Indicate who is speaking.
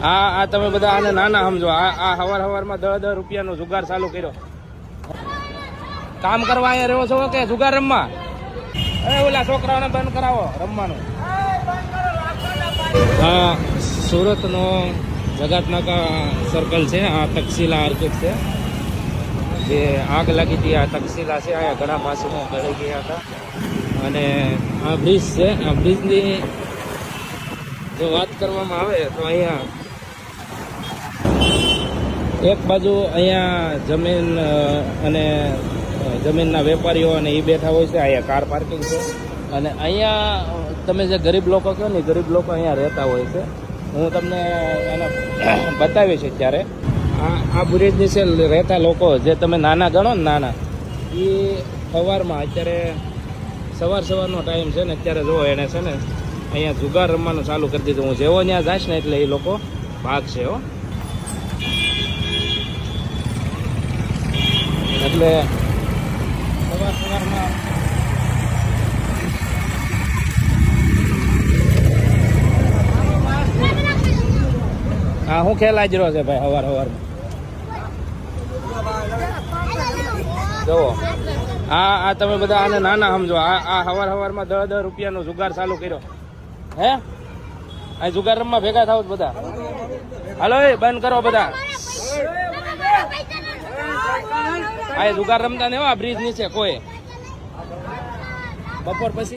Speaker 1: આ તમે બધા આને નાના સમજો. આ હવારમાં 10 રૂપિયાનો જુગાર ચાલુ કર્યો. કામ કરવા અહીંયા રહ્યો છો કે જુગાર રમવા? અરે ઓલા છોકરાઓને બંધ કરાવો રમવાનું. હા, સુરતનો જગતનાકા સર્કલ છે. આ તક્ષશિલા આર્કેડ છે. જે આગ લાગી હતી આ તક્ષશિલા છે. અહીંયા ઘણા માસૂમો ગળી ગયા હતા. અને આ બ્રિજ છે. આ બ્રિજની જો વાત કરવામાં આવે તો અહીંયા એક બાજુ અહીંયા જમીન અને જમીનના વેપારીઓ અને એ બેઠા હોય છે. અહીંયા કાર પાર્કિંગ છે. અને અહીંયા તમે જે ગરીબ લોકો કહો ને, ગરીબ લોકો અહીંયા રહેતા હોય છે. હું તમને એને બતાવીશ ત્યારે. આ બ્રિજ નીચે રહેતા લોકો જે તમે નાના ગણો ને, નાના, એ સવારમાં અત્યારે સવારનો ટાઈમ છે ને, અત્યારે જો એને છે ને અહીંયા જુગાર રમવાનું ચાલુ કરી દીધું. હું જેવો ત્યાં જઈશ ને એટલે એ લોકો ભાગશે હો. એટલે સવારમાં હા, હું ખેલ આજ રહ્યો છે ભાઈ સવારમાં જુઓ. આ તમે બધા આને નાના સમજો. આ સવારમાં 10 રૂપિયાનો જુગાર ચાલુ કર્યો. હે, આ જુગાર રમવા ભેગા થાવ બધા. હાલો એ બંધ કરો બધા. આ જુગાર રમતા ને આ બ્રિજ નીચે કોઈ બપોર પછી